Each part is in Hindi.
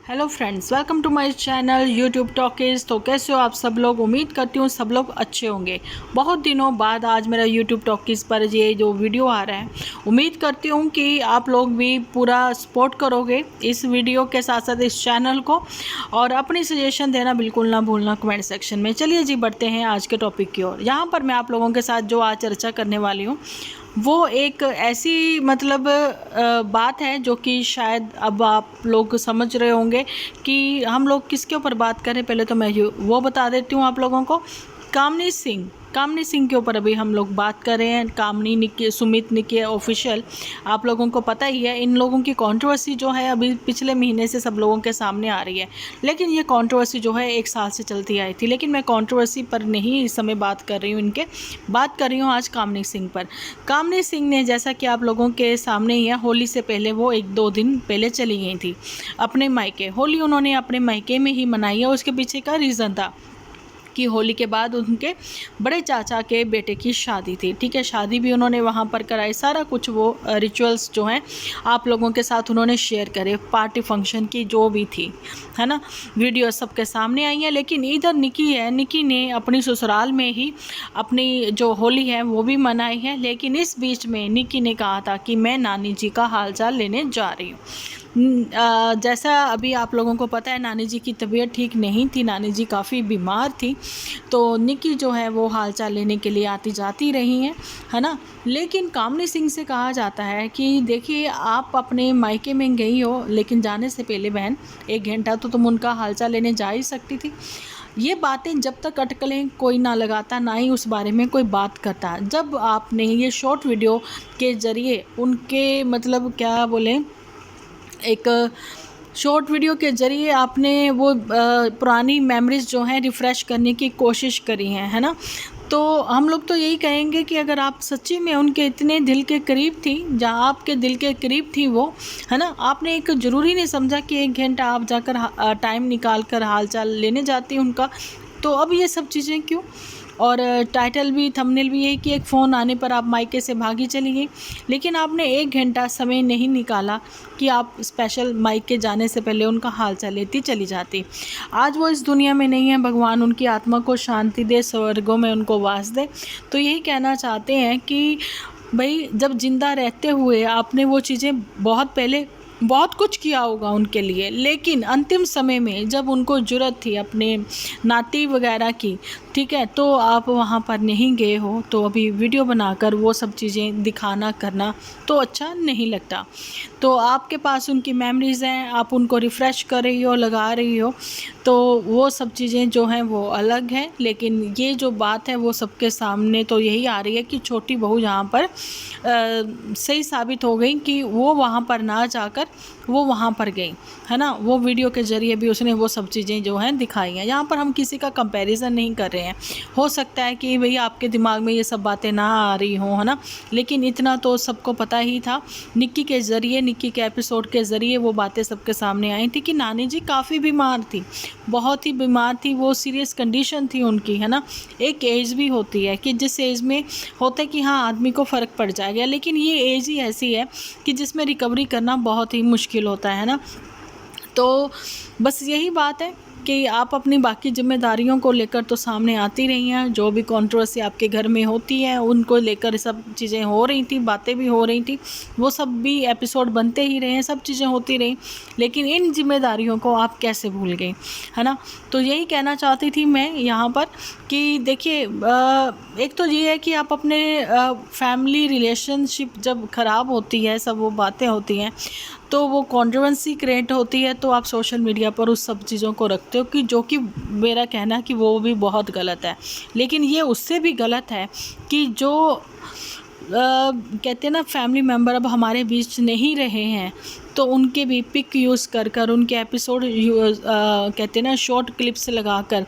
Hello friends, welcome to my channel YouTube talkies. तो कैसे हो आप सब लोग? उम्मीद करती हूँ सब लोग अच्छे होंगे। बहुत दिनों बाद आज मेरा यूट्यूब टॉकीज़ पर ये जो वीडियो आ रहा है, उम्मीद करती हूँ कि आप लोग भी पूरा सपोर्ट करोगे इस वीडियो के साथ साथ इस चैनल को, और अपनी सजेशन देना बिल्कुल ना भूलना कमेंट सेक्शन में। चलिए जी, बढ़ते हैं आज के टॉपिक की ओर। यहाँ पर मैं आप लोगों के साथ जो आज चर्चा करने वाली हूँ वो एक ऐसी बात है जो कि शायद अब आप लोग समझ रहे होंगे कि हम लोग किसके ऊपर बात करें। पहले तो मैं वो बता देती हूँ आप लोगों को। कामनी सिंह के ऊपर अभी हम लोग बात कर रहे हैं। कामनी निकी, सुमित निकी ऑफिशियल, आप लोगों को पता ही है। इन लोगों की कंट्रोवर्सी जो है अभी पिछले महीने से सब लोगों के सामने आ रही है, लेकिन ये कंट्रोवर्सी जो है 1 साल से चलती आई थी। लेकिन मैं कंट्रोवर्सी पर नहीं इस समय बात कर रही हूँ, बात कर रही हूँ आज कामनी सिंह पर। कामनी सिंह ने, जैसा कि आप लोगों के सामने ही है, होली से पहले वो 1-2 दिन पहले चली गई थी अपने मायके। होली उन्होंने अपने मायके में ही मनाई है। उसके पीछे का रीज़न था कि होली के बाद उनके बड़े चाचा के बेटे की शादी थी। ठीक है, शादी भी उन्होंने वहाँ पर कराई। सारा कुछ वो रिचुअल्स जो हैं आप लोगों के साथ उन्होंने शेयर करे। पार्टी फंक्शन की जो भी थी, है ना, वीडियो सबके सामने आई है। लेकिन इधर निकी है, निकी ने अपनी ससुराल में ही अपनी जो होली है वो भी मनाई है। लेकिन इस बीच में निकी ने कहा था कि मैं नानी जी का हालचाल लेने जा रही हूँ। जैसा अभी आप लोगों को पता है, नानी जी की तबीयत ठीक नहीं थी, नानी जी काफ़ी बीमार थी। तो निकी जो है वो हालचाल लेने के लिए आती जाती रही हैं, है ना। लेकिन कामनी सिंह से कहा जाता है कि देखिए, आप अपने मायके में गई हो, लेकिन जाने से पहले बहन 1 घंटा तो तुम उनका हालचाल लेने जा ही सकती थी। ये बातें जब तक अटकलें कोई ना लगाता, ना ही उस बारे में कोई बात करता। जब आपने ये शॉर्ट वीडियो के ज़रिए उनके क्या बोलें, एक शॉर्ट वीडियो के ज़रिए आपने वो पुरानी मेमोरीज़ जो हैं रिफ़्रेश करने की कोशिश करी है ना। तो हम लोग तो यही कहेंगे कि अगर आप सच्ची में उनके इतने दिल के करीब थी, जहाँ आपके दिल के करीब थी वो, है ना, आपने एक ज़रूरी नहीं समझा कि 1 घंटा आप जाकर टाइम निकाल कर हाल चाल लेने जाती उनका। तो अब ये सब चीज़ें क्यों? और टाइटल भी, थंबनेल भी यही कि एक फ़ोन आने पर आप मायके से भागी चली गई। लेकिन आपने 1 घंटा समय नहीं निकाला कि आप स्पेशल मायके जाने से पहले उनका हाल चाल लेती चली जाती। आज वो इस दुनिया में नहीं है, भगवान उनकी आत्मा को शांति दे, स्वर्गों में उनको वास दे। तो यही कहना चाहते हैं कि भाई, जब जिंदा रहते हुए आपने वो चीज़ें बहुत पहले बहुत कुछ किया होगा उनके लिए, लेकिन अंतिम समय में जब उनको ज़रूरत थी अपने नाती वगैरह की, ठीक है, तो आप वहाँ पर नहीं गए हो। तो अभी वीडियो बनाकर वो सब चीज़ें दिखाना करना तो अच्छा नहीं लगता। तो आपके पास उनकी मेमोरीज़ हैं, आप उनको रिफ़्रेश कर रही हो, लगा रही हो, तो वो सब चीज़ें जो हैं वो अलग हैं। लेकिन ये जो बात है वो सबके सामने तो यही आ रही है कि छोटी बहू यहाँ पर सही साबित हो गई कि वो वहाँ पर ना जाकर वो वहाँ पर गई, है ना। वो वीडियो के ज़रिए भी उसने वो सब चीज़ें जो हैं दिखाई हैं। यहाँ पर हम किसी का कंपैरिजन नहीं कर रहे हैं। हो सकता है कि भई आपके दिमाग में ये सब बातें ना आ रही हों, है ना, लेकिन इतना तो सबको पता ही था। निक्की के ज़रिए, निक्की के एपिसोड के ज़रिए वो बातें सबके सामने आई थी कि नानी जी काफ़ी बीमार थी, बहुत ही बीमार थी। वो सीरियस कंडीशन थी उनकी, है ना। एक एज भी होती है कि जिस एज में होता है कि हाँ, आदमी को फ़र्क पड़ जाएगा, लेकिन ये एज ही ऐसी है कि जिसमें रिकवरी करना बहुत ही मुश्किल होता है ना। तो बस यही बात है कि आप अपनी बाकी जिम्मेदारियों को लेकर तो सामने आती रही हैं। जो भी कंट्रोवर्सी आपके घर में होती है उनको लेकर सब चीज़ें हो रही थी, बातें भी हो रही थी, वो सब भी एपिसोड बनते ही रहे हैं, सब चीज़ें होती रही। लेकिन इन जिम्मेदारियों को आप कैसे भूल गई, है ना। तो यही कहना चाहती थी मैं यहाँ पर कि देखिए, एक तो ये है कि आप अपने फैमिली रिलेशनशिप जब ख़राब होती है, सब वो बातें होती हैं, तो वो कंट्रोवर्सी क्रिएट होती है, तो आप सोशल मीडिया पर उस सब चीज़ों को रखते हो कि जो कि मेरा कहना है कि वो भी बहुत गलत है। लेकिन ये उससे भी गलत है कि जो कहते हैं ना, फैमिली मेम्बर अब हमारे बीच नहीं रहे हैं, तो उनके भी पिक यूज़ कर कर, उनके एपिसोड कहते हैं ना, शॉर्ट क्लिप्स लगाकर,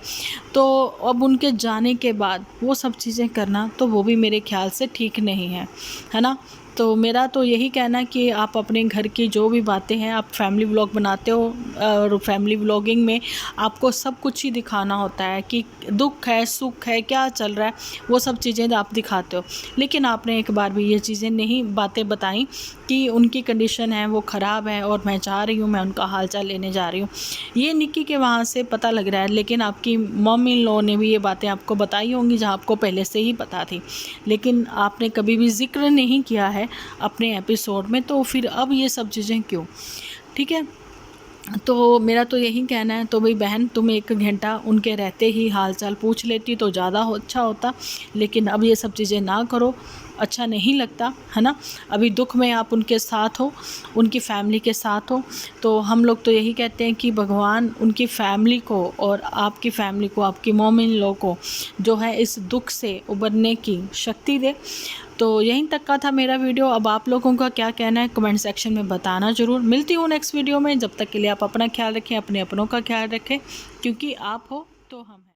तो अब उनके जाने के बाद वो सब चीज़ें करना, तो वो भी मेरे ख्याल से ठीक नहीं है, है ना। तो मेरा तो यही कहना है कि आप अपने घर की जो भी बातें हैं, आप फैमिली व्लॉग बनाते हो और फैमिली व्लॉगिंग में आपको सब कुछ ही दिखाना होता है कि दुख है, सुख है, क्या चल रहा है, वो सब चीज़ें आप दिखाते हो। लेकिन आपने एक बार भी ये चीज़ें नहीं बातें बताई कि उनकी कंडीशन है वो ख़राब है और मैं चाह रही हूँ, मैं उनका हालचाल लेने जा रही हूँ। ये निक्की के वहाँ से पता लग रहा है, लेकिन आपकी मम इन लॉ ने भी ये बातें आपको बताई होंगी जहाँ आपको पहले से ही पता थी, लेकिन आपने कभी भी ज़िक्र नहीं किया है अपने एपिसोड में, तो फिर अब ये सब चीज़ें क्यों? ठीक है, तो मेरा तो यही कहना है। तो भाई बहन, तुम 1 घंटा उनके रहते ही हालचाल पूछ लेती तो ज़्यादा अच्छा होता, लेकिन अब ये सब चीज़ें ना करो, अच्छा नहीं लगता, है ना। अभी दुख में आप उनके साथ हो, उनकी फैमिली के साथ हो, तो हम लोग तो यही कहते हैं कि भगवान उनकी फैमिली को और आपकी फैमिली को, आपकी मॉम इन लॉ को जो है इस दुख से उबरने की शक्ति दे। तो यहीं तक का था मेरा वीडियो। अब आप लोगों का क्या कहना है कमेंट सेक्शन में बताना ज़रूर। मिलती हूँ नेक्स्ट वीडियो में, जब तक के लिए आप अपना ख्याल रखें, अपने अपनों का ख्याल रखें, क्योंकि आप हो तो हम हैं।